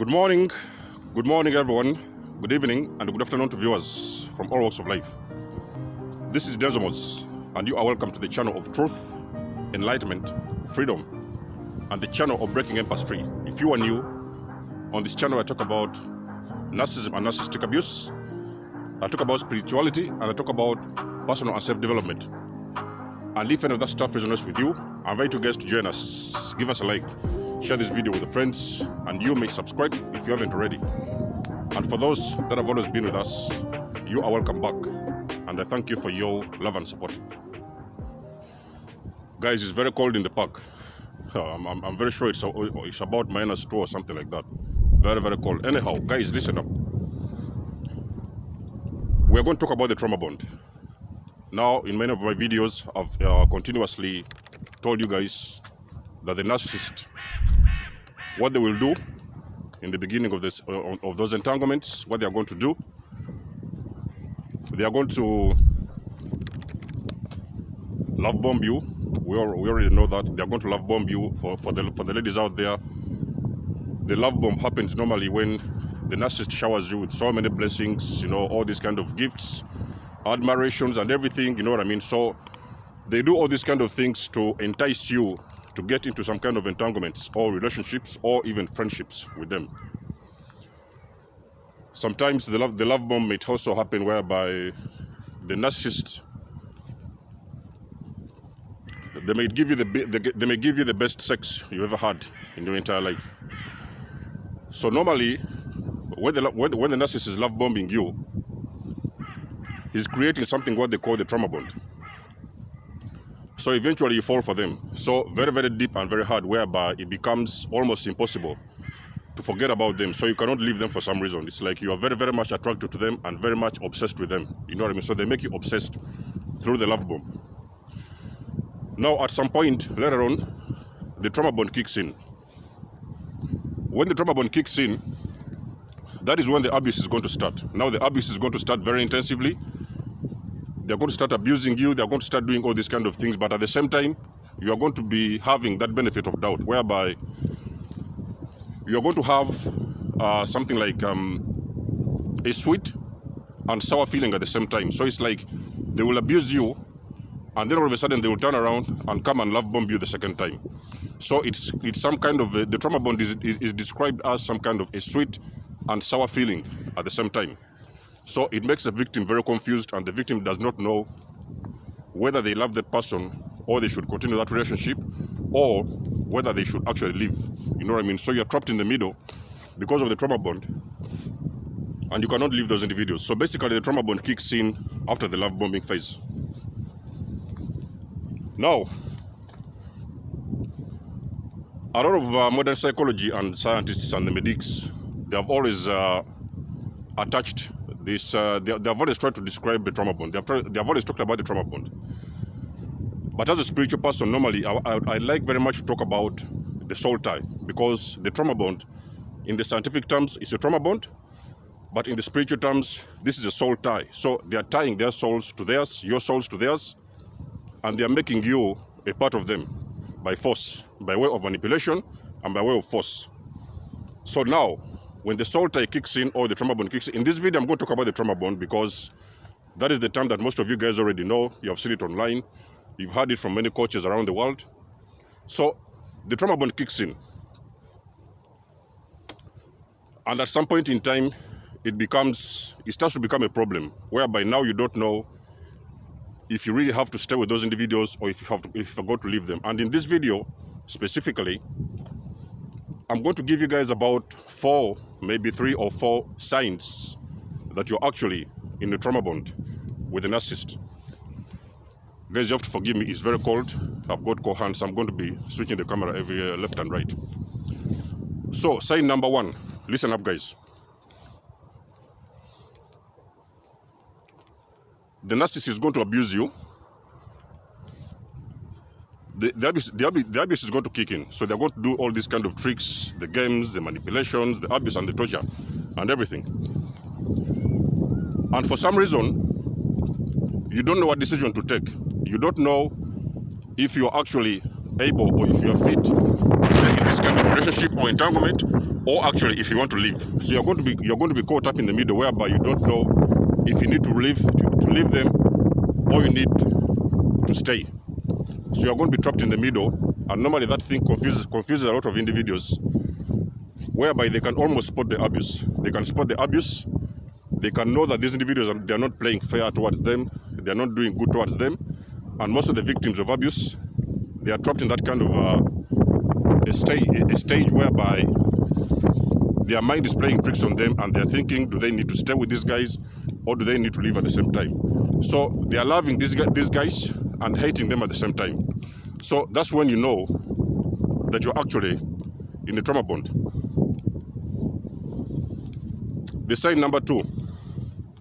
Good morning everyone, good evening and good afternoon to viewers from all walks of life. This is Desmos and you are welcome to the channel of truth, enlightenment, freedom and the channel of breaking empaths free. If you are new, on this channel I talk about narcissism and narcissistic abuse, I talk about spirituality and I talk about personal and self-development. And if any of that stuff resonates with you, I invite you guys to join us. Give us a like, share this video with your friends, and you may subscribe if you haven't already. And for those that have always been with us, you are welcome back, and I thank you for your love and support. Guys, it's very cold in the park. I'm very sure it's about -2 or something like that. Very, very cold. Anyhow, guys, listen up. We're going to talk about the trauma bond. Now, in many of my videos, I've continuously told you guys that the narcissist, what they will do in the beginning of this of those entanglements, what they are going to do, they are going to love bomb you. We already know that they are going to love bomb you. For the ladies out there, the love bomb happens normally when the narcissist showers you with so many blessings, you know, all these kind of gifts, admirations and everything, you know what I mean? So they do all these kind of things to entice you to get into some kind of entanglements or relationships or even friendships with them. Sometimes the love bomb may also happen whereby the narcissist, they may give you the best sex you ever had in your entire life. So normally when the narcissist is love bombing you, he's creating something what they call the trauma bond. So eventually you fall for them. So very, very deep and very hard, whereby it becomes almost impossible to forget about them. So you cannot leave them for some reason. It's like you are very, very much attracted to them and very much obsessed with them. You know what I mean? So they make you obsessed through the love bomb. Now at some point later on, the trauma bond kicks in. When the trauma bond kicks in, that is when the abuse is going to start. Now the abuse is going to start very intensively. They're going to start abusing you, they're going to start doing all these kind of things, but at the same time, you are going to be having that benefit of doubt, whereby you are going to have something like a sweet and sour feeling at the same time. So it's like they will abuse you, and then all of a sudden they will turn around and come and love bomb you the second time. So it's some kind of, the trauma bond is described as some kind of a sweet and sour feeling at the same time. So it makes the victim very confused, and the victim does not know whether they love that person or they should continue that relationship, or whether they should actually leave. You know what I mean? So you're trapped in the middle because of the trauma bond, and you cannot leave those individuals. So basically the trauma bond kicks in after the love bombing phase. Now, a lot of modern psychology and scientists and the medics, they have always attached this, they have always tried to describe the trauma bond. They have always talked about the trauma bond. But as a spiritual person, normally I like very much to talk about the soul tie, because the trauma bond, in the scientific terms, is a trauma bond, but in the spiritual terms, this is a soul tie. So they are tying their souls to theirs, your souls to theirs, and they are making you a part of them by force, by way of manipulation and by way of force. So now, when the soul tie kicks in, or the trauma bond kicks in this video I'm going to talk about the trauma bond, because that is the term that most of you guys already know. You have seen it online, you've heard it from many coaches around the world. So the trauma bond kicks in, and at some point in time it starts to become a problem, whereby now you don't know if you really have to stay with those individuals or if you got to leave them. And in this video specifically, I'm going to give you guys about 4, maybe 3 or 4 signs that you're actually in a trauma bond with a narcissist. Guys, you have to forgive me, it's very cold. I've got cold hands, so I'm going to be switching the camera every left and right. So, sign number 1, listen up guys. The narcissist is going to abuse you. The abuse is going to kick in. So they're going to do all these kind of tricks, the games, the manipulations, the abuse and the torture and everything. And for some reason, you don't know what decision to take. You don't know if you're actually able or if you're fit to stay in this kind of relationship or entanglement, or actually if you want to leave. So you're going to be caught up in the middle, whereby you don't know if you need to leave them, or you need to stay. So you're going to be trapped in the middle, and normally that thing confuses a lot of individuals, whereby they can almost spot the abuse. They can spot the abuse. They can know that these individuals, they're not playing fair towards them. They're not doing good towards them. And most of the victims of abuse, they are trapped in that kind of a stage whereby their mind is playing tricks on them, and they're thinking, do they need to stay with these guys, or do they need to leave at the same time? So they are loving these guys and hating them at the same time. So that's when you know that you're actually in a trauma bond. The sign number 2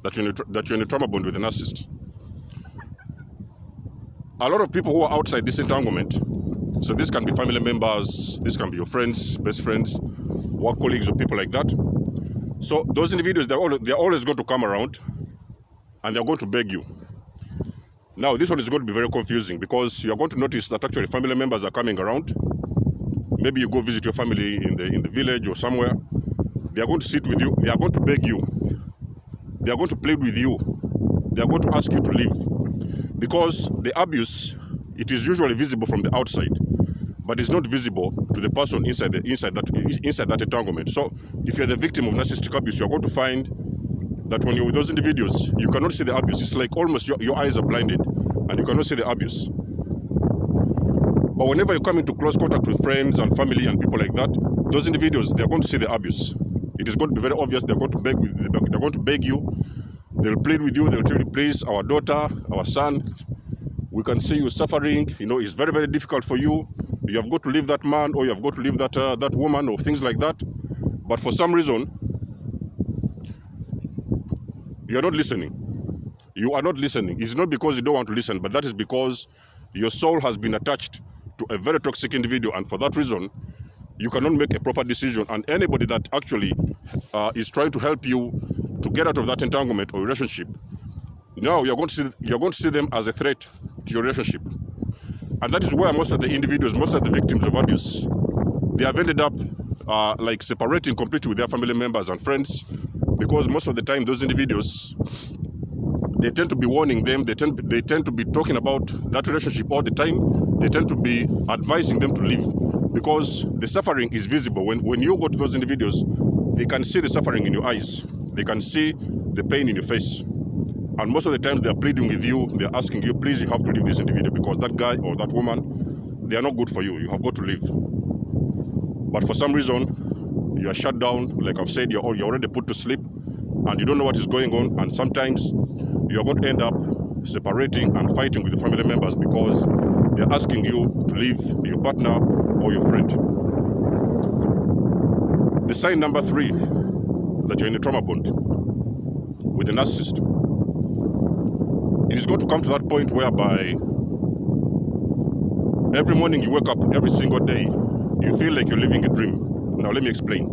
that you're in a trauma bond with a narcissist. A lot of people who are outside this entanglement, so this can be family members, this can be your friends, best friends, work colleagues, or people like that. So those individuals, they're always going to come around and they're going to beg you. Now this one is going to be very confusing, because you're going to notice that actually family members are coming around. Maybe you go visit your family in the village or somewhere. They are going to sit with you. They are going to beg you. They are going to plead with you. They are going to ask you to leave. Because the abuse, it is usually visible from the outside, but it's not visible to the person inside that entanglement. So if you're the victim of narcissistic abuse, you're going to find that when you're with those individuals, you cannot see the abuse. It's like almost your eyes are blinded and you cannot see the abuse. But whenever you come into close contact with friends and family and people like that, those individuals, they're going to see the abuse. It is going to be very obvious. They're going to beg you. They'll plead with you. They'll tell you, please, our daughter, our son, we can see you suffering. You know, it's very, very difficult for you. You have got to leave that man, or you have got to leave that woman, or things like that. But for some reason, you are not listening. You are not listening. It's not because you don't want to listen, but that is because your soul has been attached to a very toxic individual, and for that reason, you cannot make a proper decision. And anybody that actually is trying to help you to get out of that entanglement or relationship, now you're going to see them as a threat to your relationship. And that is where most of the individuals, most of the victims of abuse, they have ended up like separating completely with their family members and friends, because most of the time those individuals, they tend to be warning them, they tend to be talking about that relationship all the time. They tend to be advising them to leave, because the suffering is visible. When you go to those individuals, they can see the suffering in your eyes. They can see the pain in your face. And most of the times they are pleading with you, they are asking you, please, you have to leave this individual, because that guy or that woman, they are not good for you. You have got to leave. But for some reason, you are shut down. Like I've said, you're already put to sleep, and you don't know what is going on. And sometimes you are going to end up separating and fighting with the family members, because they're asking you to leave your partner or your friend. The sign number 3 that you're in a trauma bond with a narcissist. It is going to come to that point whereby every morning you wake up, every single day, you feel like you're living a dream. Now let me explain.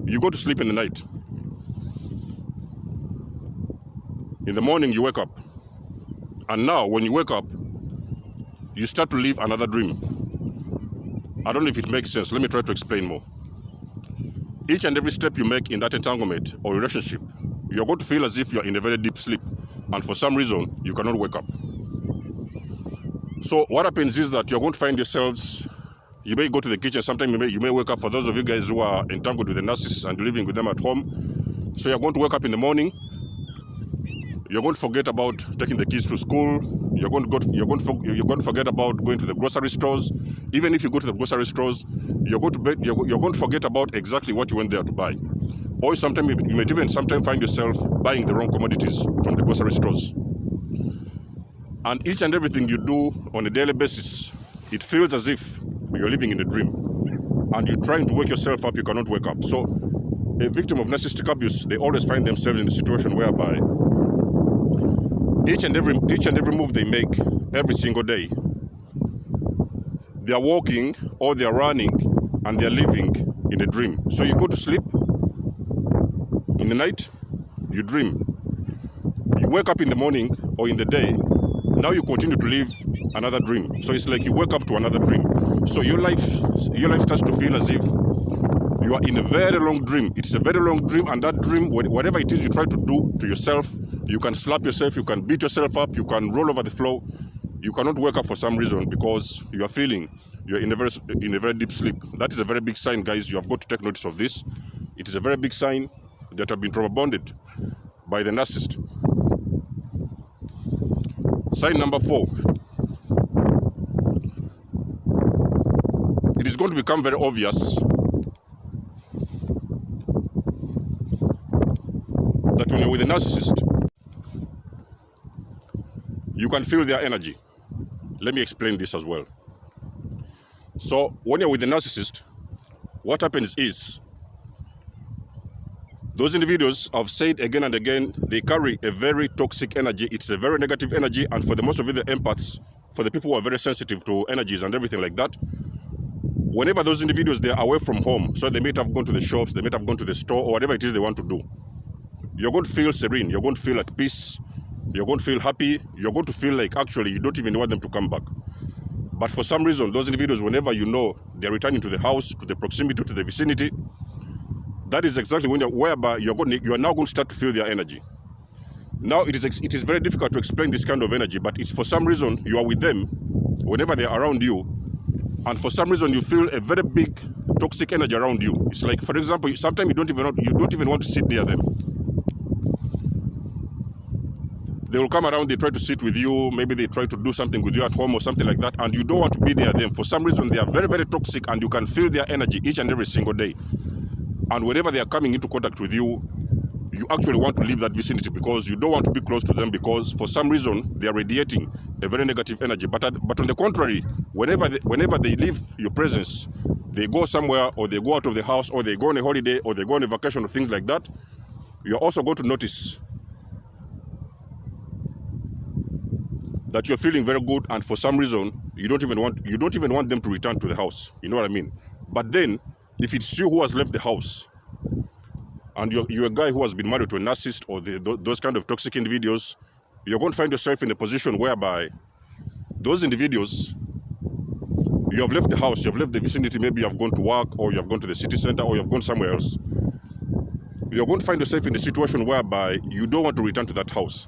You go to sleep in the night. In the morning you wake up. And now when you wake up, you start to live another dream. I don't know if it makes sense. Let me try to explain more. Each and every step you make in that entanglement or relationship, you're going to feel as if you're in a very deep sleep, and for some reason, you cannot wake up. So what happens is that you're going to find yourselves, you may go to the kitchen, sometimes you may wake up. For those of you guys who are entangled with the narcissist and living with them at home, so you're going to wake up in the morning, you're going to forget about taking the kids to school, you're going to forget about going to the grocery stores. Even if you go to the grocery stores, you're going to forget about exactly what you went there to buy. Or sometimes you may even find yourself buying the wrong commodities from the grocery stores. And each and everything you do on a daily basis, it feels as if you're living in a dream. And you're trying to wake yourself up, you cannot wake up. So a victim of narcissistic abuse, they always find themselves in a situation whereby each and every move they make every single day, they are walking or they are running and they are living in a dream. So you go to sleep in the night, you dream. You wake up in the morning or in the day, now you continue to live another dream. So it's like you wake up to another dream. So your life starts to feel as if you are in a very long dream. It's a very long dream, and that dream, whatever it is you try to do to yourself, you can slap yourself, you can beat yourself up, you can roll over the floor. You cannot wake up for some reason because you are feeling you're in a very deep sleep. That is a very big sign, guys. You have got to take notice of this. It is a very big sign that you have been trauma bonded by the narcissist. Sign number 4. It is going to become very obvious that when you're with a narcissist, you can feel their energy. Let me explain this as well. So when you're with a narcissist, what happens is, those individuals, I've said again and again, they carry a very toxic energy. It's a very negative energy, and for the most of it, the empaths, for the people who are very sensitive to energies and everything like that, whenever those individuals, they're away from home, so they may have gone to the shops, they may have gone to the store, or whatever it is they want to do, you're going to feel serene, you're going to feel at peace, you're going to feel happy, you're going to feel like actually you don't even want them to come back. But for some reason, those individuals, whenever you know they're returning to the house, to the proximity, to the vicinity, that is exactly when whereby you are now going to start to feel their energy. Now it is very difficult to explain this kind of energy, but it's for some reason you are with them whenever they are around you, and for some reason you feel a very big toxic energy around you. It's like, for example, sometimes you don't even want to sit near them. They will come around, they try to sit with you, maybe they try to do something with you at home or something like that, and you don't want to be near them. For some reason, they are very, very toxic, and you can feel their energy each and every single day. And whenever they are coming into contact with you, you actually want to leave that vicinity because you don't want to be close to them, because for some reason, they are radiating a very negative energy. But on the contrary, whenever they leave your presence, they go somewhere, or they go out of the house, or they go on a holiday, or they go on a vacation, or things like that, you're also going to notice that you're feeling very good, and for some reason you don't even want them to return to the house. You know what I mean? But then, if it's you who has left the house, and you're a guy who has been married to a narcissist or those kind of toxic individuals, you're going to find yourself in a position whereby those individuals, you have left the house, you have left the vicinity, maybe you have gone to work, or you have gone to the city center, or you have gone somewhere else. You're going to find yourself in a situation whereby you don't want to return to that house.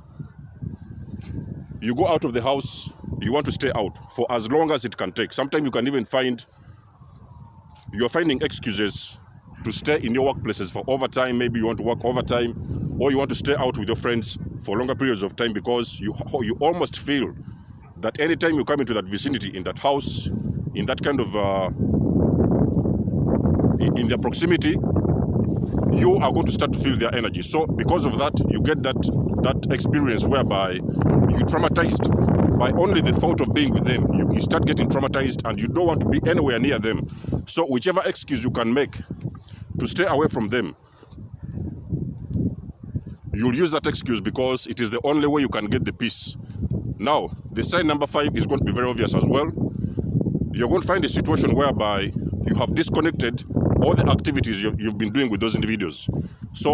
You go out of the house, you want to stay out for as long as it can take. Sometimes you can even you're finding excuses to stay in your workplaces for overtime. Maybe you want to work overtime, or you want to stay out with your friends for longer periods of time, because you almost feel that anytime you come into that vicinity, in that house, in that kind of, in their proximity, you are going to start to feel their energy. So because of that, you get that experience whereby you're traumatized by only the thought of being with them. You start getting traumatized, and you don't want to be anywhere near them. So whichever excuse you can make to stay away from them, you'll use that excuse, because it is the only way you can get the peace. Now, the sign number 5 is going to be very obvious as well. You're going to find a situation whereby you have disconnected all the activities you've been doing with those individuals. So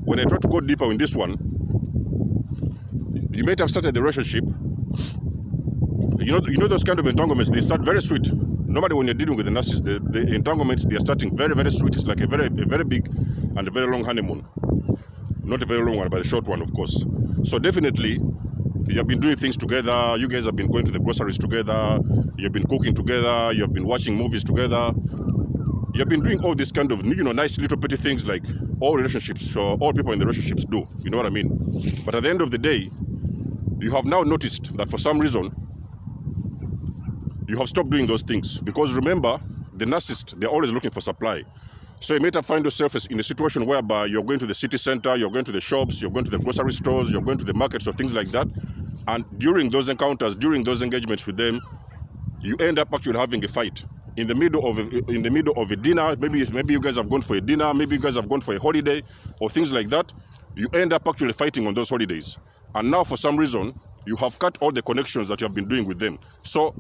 when I try to go deeper in this one, you might have started the relationship. You know those kind of entanglements, they start very sweet. Normally when you're dealing with the narcissist, the entanglements, they are starting very, very sweet. It's like a very big and a very long honeymoon. Not a very long one, but a short one, of course. So definitely, you have been doing things together. You guys have been going to the groceries together. You have been cooking together. You have been watching movies together. You have been doing all these kind of, nice little petty things like all relationships, all people in the relationships do. You know what I mean? But at the end of the day, you have now noticed that for some reason, you have stopped doing those things. Because remember, the narcissist, they're always looking for supply. So you may have find yourself in a situation whereby you're going to the city center, you're going to the shops, you're going to the grocery stores, you're going to the markets or things like that. And during those encounters, during those engagements with them, you end up actually having a fight. In the middle of a dinner, maybe you guys have gone for a dinner, maybe you guys have gone for a holiday or things like that. You end up actually fighting on those holidays. And now for some reason, you have cut all the connections that you have been doing with them. So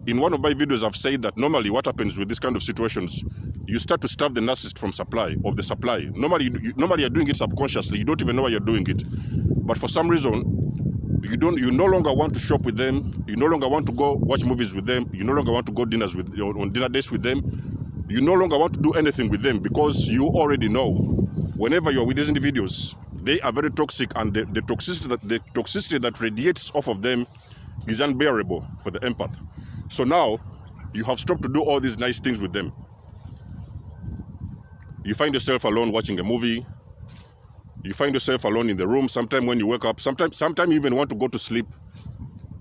in one of my videos, I've said that normally what happens with these kind of situations, you start to starve the narcissist from supply. Normally you're doing it subconsciously. You don't even know why you're doing it. But for some reason, You no longer want to shop with them. You no longer want to go watch movies with them. You no longer want to go dinners with on dinner dates with them. You no longer want to do anything with them because you already know whenever you're with these individuals, they are very toxic, and the toxicity that radiates off of them is unbearable for the empath. So now you have stopped to do all these nice things with them. You find yourself alone watching a movie. You find yourself alone in the room. Sometimes when you wake up, sometimes you even want to go to sleep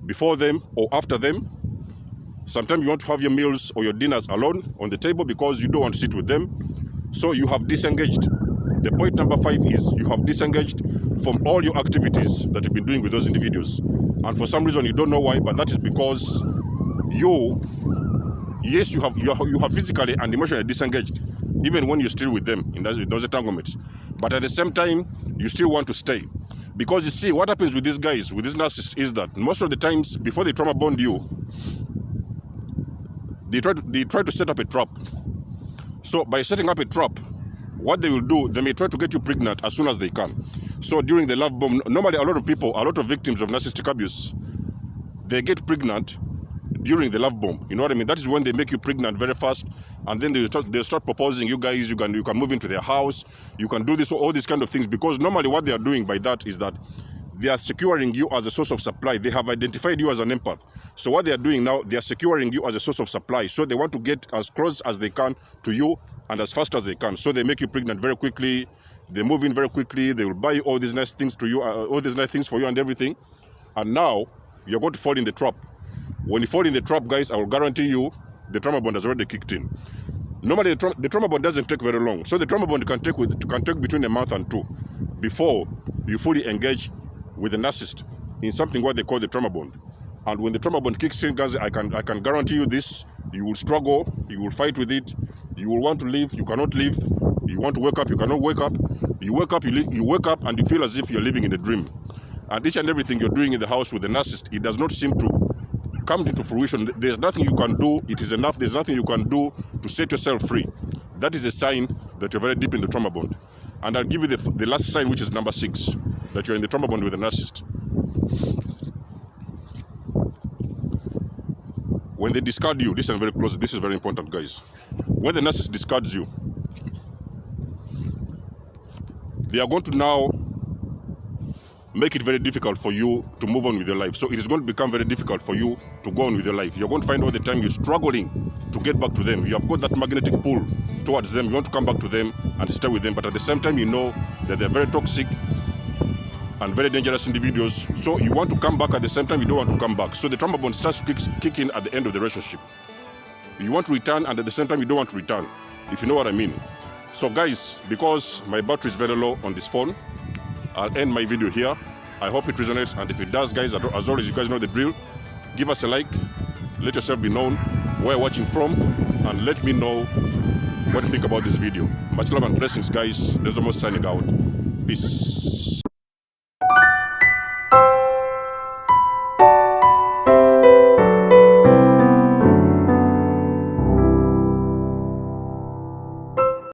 before them or after them. Sometimes you want to have your meals or your dinners alone on the table because you don't want to sit with them. So you have disengaged. The point number 5 is you have disengaged from all your activities that you've been doing with those individuals. And for some reason you don't know why, but that is because you have physically and emotionally disengaged, even when you're still with them in those entanglements. But at the same time, you still want to stay. Because you see, what happens with these guys, with these narcissists, is that most of the times, before they trauma bond you, they try to set up a trap. So by setting up a trap, what they will do, they may try to get you pregnant as soon as they can. So during the love bomb, normally a lot of victims of narcissistic abuse, they get pregnant during the love bomb. You know what I mean? That is when they make you pregnant very fast, and then they start proposing. You guys, you can move into their house, you can do this, all these kind of things, because normally what they are doing by that is that they are securing you as a source of supply. They have identified you as an empath. So what they are doing now, they are securing you as a source of supply. So they want to get as close as they can to you and as fast as they can. So they make you pregnant very quickly. They move in very quickly. They will buy you all these nice things to you, all these nice things for you and everything. And now you're going to fall in the trap. When you fall in the trap, guys, I will guarantee you the trauma bond has already kicked in. Normally, the trauma bond doesn't take very long. So the trauma bond can take between a month and 2 before you fully engage with the narcissist in something what they call the trauma bond. And when the trauma bond kicks in, guys, I can guarantee you this: you will struggle, you will fight with it, you will want to leave, you cannot leave, you want to wake up, you cannot wake up, you wake up, you wake up and you feel as if you're living in a dream. And each and everything you're doing in the house with the narcissist, it does not seem to come into fruition. There's nothing you can do. It is enough. There's nothing you can do to set yourself free. That is a sign that you're very deep in the trauma bond. And I'll give you the last sign, which is number 6, that you're in the trauma bond with the narcissist. When they discard you, listen very close. This is very important, guys. When the narcissist discards you, they are going to now make it very difficult for you to move on with your life. So it is going to become very difficult for you to go on with your life. You're going to find all the time you're struggling to get back to them. You have got that magnetic pull towards them. You want to come back to them and stay with them, but at the same time you know that they're very toxic and very dangerous individuals. So you want to come back, at the same time you don't want to come back. So the trauma bond starts to kick in at the end of the relationship. You want to return, and at the same time you don't want to return, if you know what I mean. So guys, because my battery is very low on this phone, I'll end my video here. I hope it resonates, and if it does, guys, as always, you guys know the drill. Give us a like, let yourself be known where you're watching from, and let me know what you think about this video. Much love and blessings, guys. There's almost signing out. Peace.